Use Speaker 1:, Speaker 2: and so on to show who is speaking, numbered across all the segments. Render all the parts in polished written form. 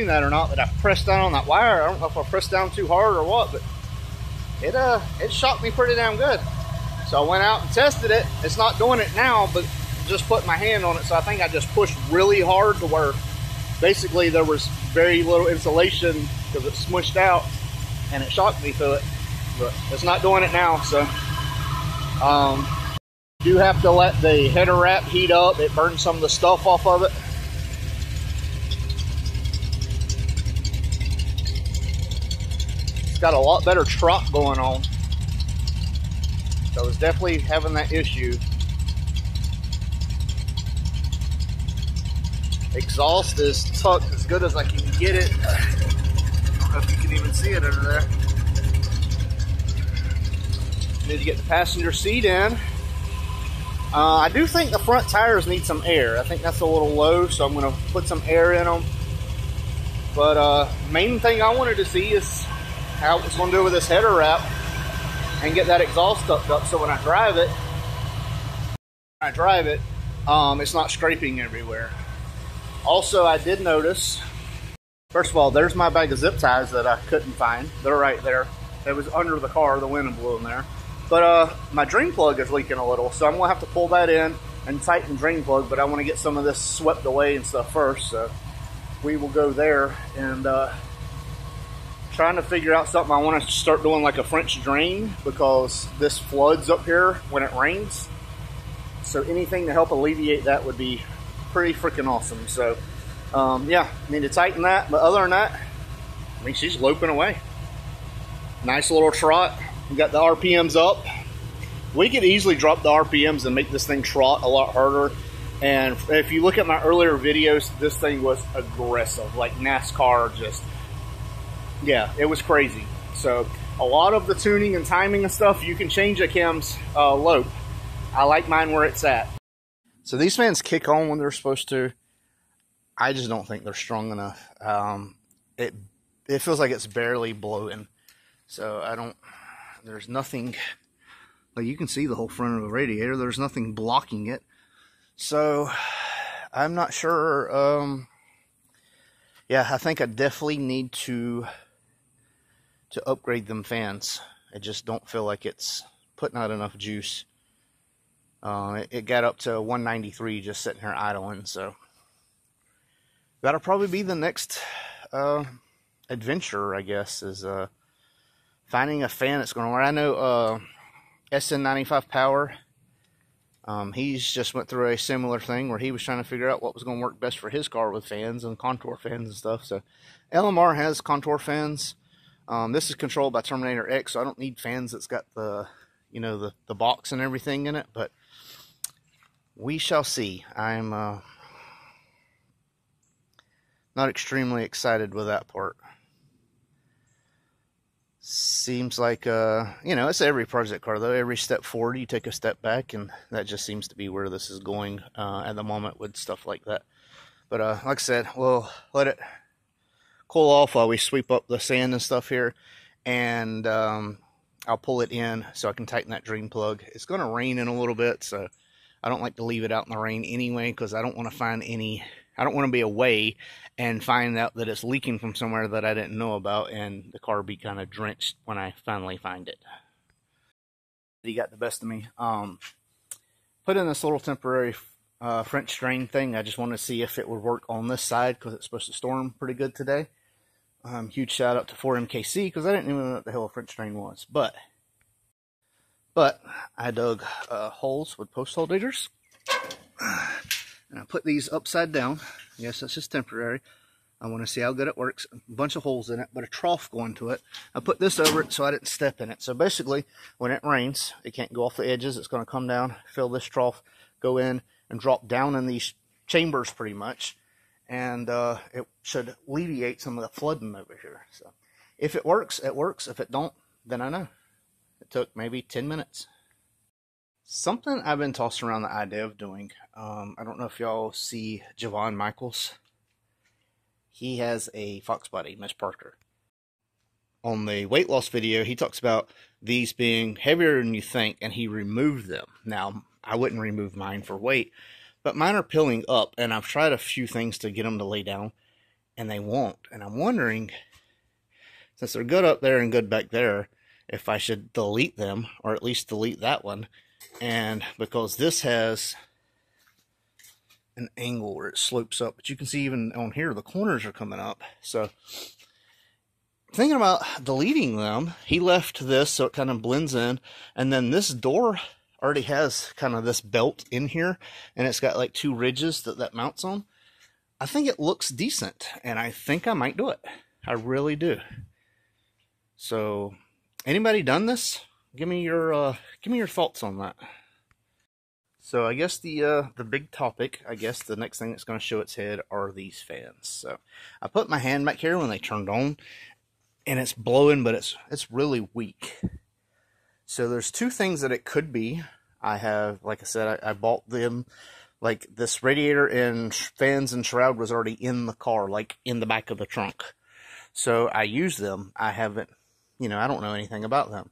Speaker 1: that or not, but I pressed down on that wire. I don't know if I pressed down too hard or what, but it shocked me pretty damn good. So I went out and tested it. It's not doing it now, but just put my hand on it. So I think I just pushed really hard to where basically there was very little insulation because it smushed out and it shocked me through it. But it's not doing it now. So you do have to let the header wrap heat up. It burns some of the stuff off of it. It's got a lot better trot going on. So I was definitely having that issue. Exhaust is tucked as good as I can get it. I don't know if you can even see it over there. Need to get the passenger seat in. I do think the front tires need some air. I think that's a little low, so I'm going to put some air in them. But main thing I wanted to see is how it's going to do with this header wrap and get that exhaust tucked up so when I drive it, it's not scraping everywhere. Also, I did notice, first of all, there's my bag of zip ties that I couldn't find. They're right there. It was under the car. The wind blew in there. But my drain plug is leaking a little, so I'm going to have to pull that in and tighten drain plug, but I want to get some of this swept away and stuff first. So we will go there and trying to figure out something. I want to start doing like a French drain because this floods up here when it rains. So anything to help alleviate that would be pretty freaking awesome. So yeah, need to tighten that. But other than that, I mean, she's loping away. Nice little trot. We got the RPMs up. We could easily drop the RPMs and make this thing trot a lot harder. And if you look at my earlier videos, this thing was aggressive, like NASCAR. Just, yeah, it was crazy. So a lot of the tuning and timing and stuff, you can change a cam's lope. I like mine where it's at. So these fans kick on when they're supposed to. I just don't think they're strong enough. It feels like it's barely blowing. So I don't, there's nothing, like you can see the whole front of the radiator. There's nothing blocking it. So I'm not sure. Yeah, I think I definitely need to upgrade them fans. I just don't feel like it's putting out enough juice. It got up to 193 just sitting here idling. So that'll probably be the next adventure, I guess, is finding a fan that's going to work. I know SN95 Power, he's just went through a similar thing where he was trying to figure out what was going to work best for his car with fans and contour fans and stuff. So LMR has contour fans. This is controlled by Terminator X, so I don't need fans that's got the, you know, the box and everything in it, but we shall see. I'm not extremely excited with that part. Seems like, you know, it's every project car, though. Every step forward, you take a step back, and that just seems to be where this is going at the moment with stuff like that. But like I said, we'll let it cool off while we sweep up the sand and stuff here, and I'll pull it in so I can tighten that drain plug. It's going to rain in a little bit, so I don't like to leave it out in the rain anyway, because I don't want to find any... I don't want to be away and find out that it's leaking from somewhere that I didn't know about and the car be kind of drenched when I finally find it. He got the best of me. Put in this little temporary French drain thing. I just wanted to see if it would work on this side because it's supposed to storm pretty good today. Huge shout out to 4MKC because I didn't even know what the hell a French drain was. But I dug holes with post hole diggers. And I put these upside down. Yes, that's just temporary. I want to see how good it works. A bunch of holes in it, but a trough going to it. I put this over it so I didn't step in it. So basically, when it rains, it can't go off the edges. It's going to come down, fill this trough, go in, and drop down in these chambers pretty much. And it should alleviate some of the flooding over here. So if it works, it works. If it don't, then I know. It took maybe 10 minutes. Something I've been tossing around the idea of doing. I don't know if y'all see Javon Michaels. He has a Foxbody, Miss Parker. On the weight loss video, he talks about these being heavier than you think, and he removed them. Now, I wouldn't remove mine for weight, but mine are pilling up, and I've tried a few things to get them to lay down, and they won't. And I'm wondering, since they're good up there and good back there, if I should delete them, or at least delete that one. And because this has an angle where it slopes up, but you can see even on here the corners are coming up. So thinking about deleting them. He left this so it kind of blends in, and then this door already has kind of this belt in here, and it's got like 2 ridges that mounts on. I think it looks decent, and I think I might do it. I really do. So anybody done this? Give me your thoughts on that. So I guess the big topic, I guess the next thing that's going to show its head are these fans. So I put my hand back here when they turned on, and it's blowing, but it's really weak. So there's 2 things that it could be. I have, like I said, I bought them, like this radiator and fans and shroud was already in the car, like in the back of the trunk. So I use them. I haven't, you know, I don't know anything about them.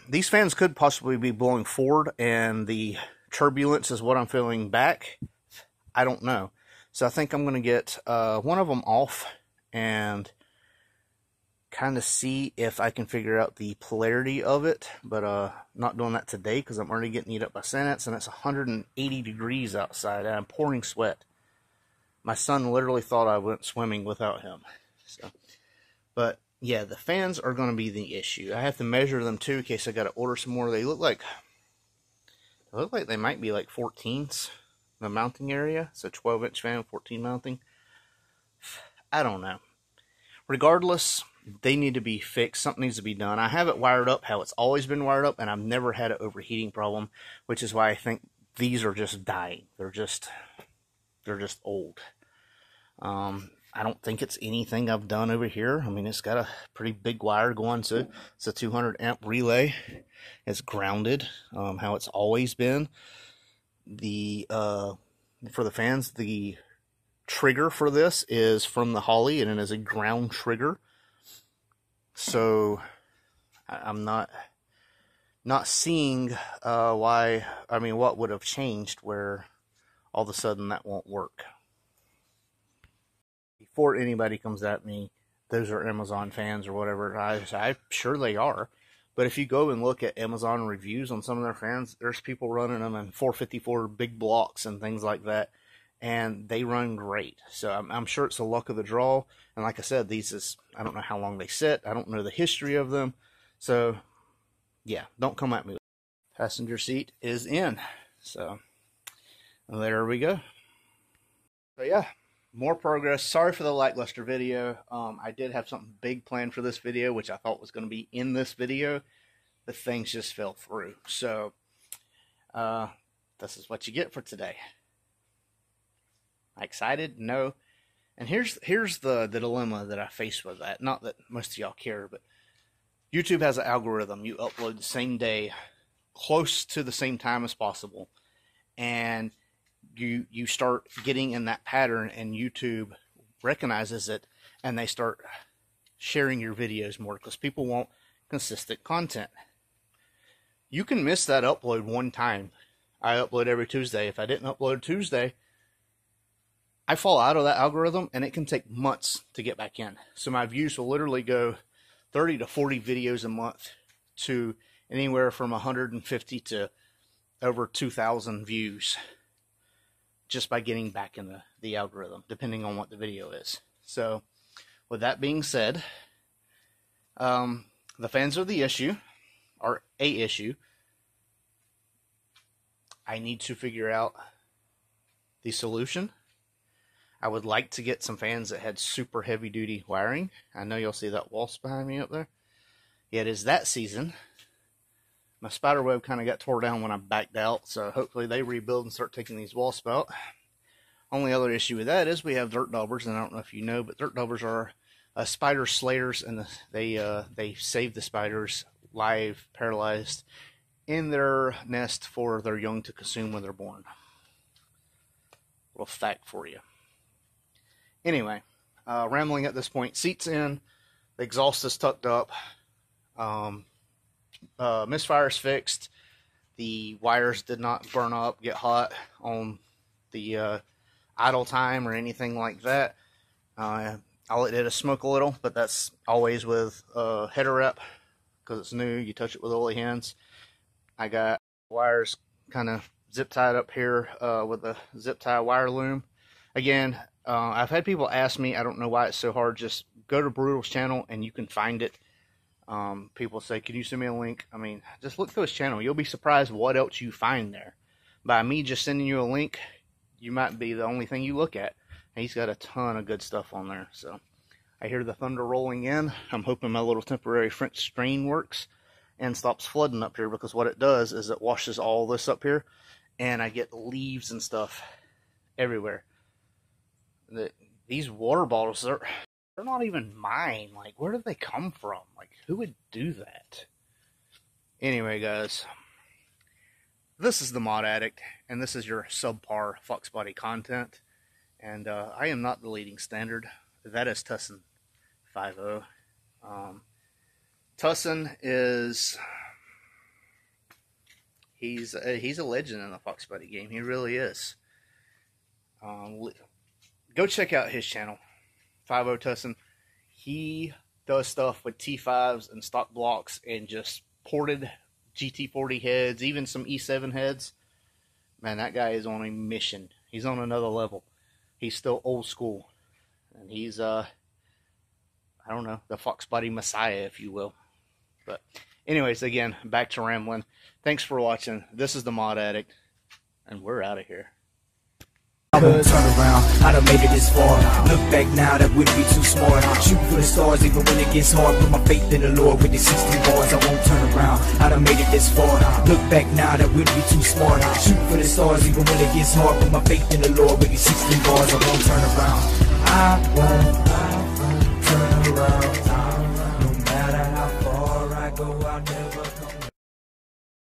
Speaker 1: These fans could possibly be blowing forward, and the turbulence is what I'm feeling back. I don't know. So I think I'm going to get one of them off and kind of see if I can figure out the polarity of it. But not doing that today because I'm already getting eat up by Sanets, and it's 180 degrees outside, and I'm pouring sweat. My son literally thought I went swimming without him. So, but yeah, the fans are going to be the issue. I have to measure them too in case I got to order some more. They look like they might be like 14s, the mounting area. It's a 12-inch fan, 14 mounting. I don't know. Regardless, they need to be fixed. Something needs to be done. I have it wired up how it's always been wired up, and I've never had an overheating problem, which is why I think these are just dying. They're just old. I don't think it's anything I've done over here. I mean, it's got a pretty big wire going to. It's a 200 amp relay. It's grounded, how it's always been. For the fans, the trigger for this is from the Holly, and it is a ground trigger. So I'm not seeing why. I mean, what would have changed where all of a sudden that won't work. Before anybody comes at me, those are Amazon fans or whatever, I'm sure they are. But if you go and look at Amazon reviews on some of their fans, there's people running them in 454 big blocks and things like that, and they run great. So I'm sure it's the luck of the draw. And like I said, I don't know how long they sit. I don't know the history of them. So yeah, don't come at me. Passenger seat is in. So there we go. So yeah. More progress. Sorry for the lackluster video. I did have something big planned for this video, which I thought was going to be in this video, but things just fell through. So, this is what you get for today. Excited? No. And here's the dilemma that I face with that. Not that most of y'all care, but YouTube has an algorithm. You upload the same day, close to the same time as possible, and you start getting in that pattern, and YouTube recognizes it, and they start sharing your videos more because people want consistent content. You can miss that upload one time. I upload every Tuesday. If I didn't upload Tuesday, I fall out of that algorithm, and it can take months to get back in. So my views will literally go 30 to 40 videos a month to anywhere from 150 to over 2,000 views, just by getting back in the algorithm, depending on what the video is. So, with that being said, the fans are the issue, or a issue. I need to figure out the solution. I would like to get some fans that had super heavy duty wiring. I know you'll see that wasp behind me up there. Yeah, it is that season. My spider web kind of got tore down when I backed out, so hopefully they rebuild and start taking these wasps out. Only other issue with that is we have dirt daubers, and I don't know if you know, but dirt daubers are spider slayers, and they save the spiders live, paralyzed, in their nest for their young to consume when they're born. Little fact for you. Anyway, rambling at this point. Seats in, the exhaust is tucked up. Misfire's fixed. The wires did not burn up, get hot on the idle time or anything like that. I'll let it smoke a little, but that's always with header rep because it's new. You touch it with oily hands. I got wires kind of zip tied up here with a zip tie wire loom. Again, I've had people ask me, I don't know why it's so hard, just go to Brutal's channel and you can find it. People say, can you send me a link? I mean, just look through his channel. You'll be surprised what else you find there. By me just sending you a link, you might be the only thing you look at. And he's got a ton of good stuff on there. So I hear the thunder rolling in. I'm hoping my little temporary French drain works and stops flooding up here, because what it does is it washes all this up here and I get leaves and stuff everywhere. These water bottles, they're not even mine. Like, where did they come from? Like, who would do that? Anyway, guys, this is the Mod Addict, and this is your subpar Foxbody content. And I am not the leading standard. That is Tussin 5.0. Tussin is he's a legend in the Foxbody game. He really is. Go check out his channel, 5.0 Tussin. He does stuff with T5s and stock blocks and just ported GT40 heads, even some E7 heads. Man, that guy is on a mission. He's on another level. He's still old school. And he's, I don't know, the Foxbody Messiah, if you will. But anyways, again, back to rambling. Thanks for watching. This is the Mod Addict, and we're out of here.
Speaker 2: Turn around, I done made it this far. Look back now, that wouldn't be too smart. Shoot for the stars even when it gets hard. Put my faith in the Lord with the 16 bars, I won't turn around. I done made it this far. Look back now, that wouldn't be too smart. Shoot for the stars even when it gets hard. Put my faith in the Lord with the 16 bars, I won't turn around. I won't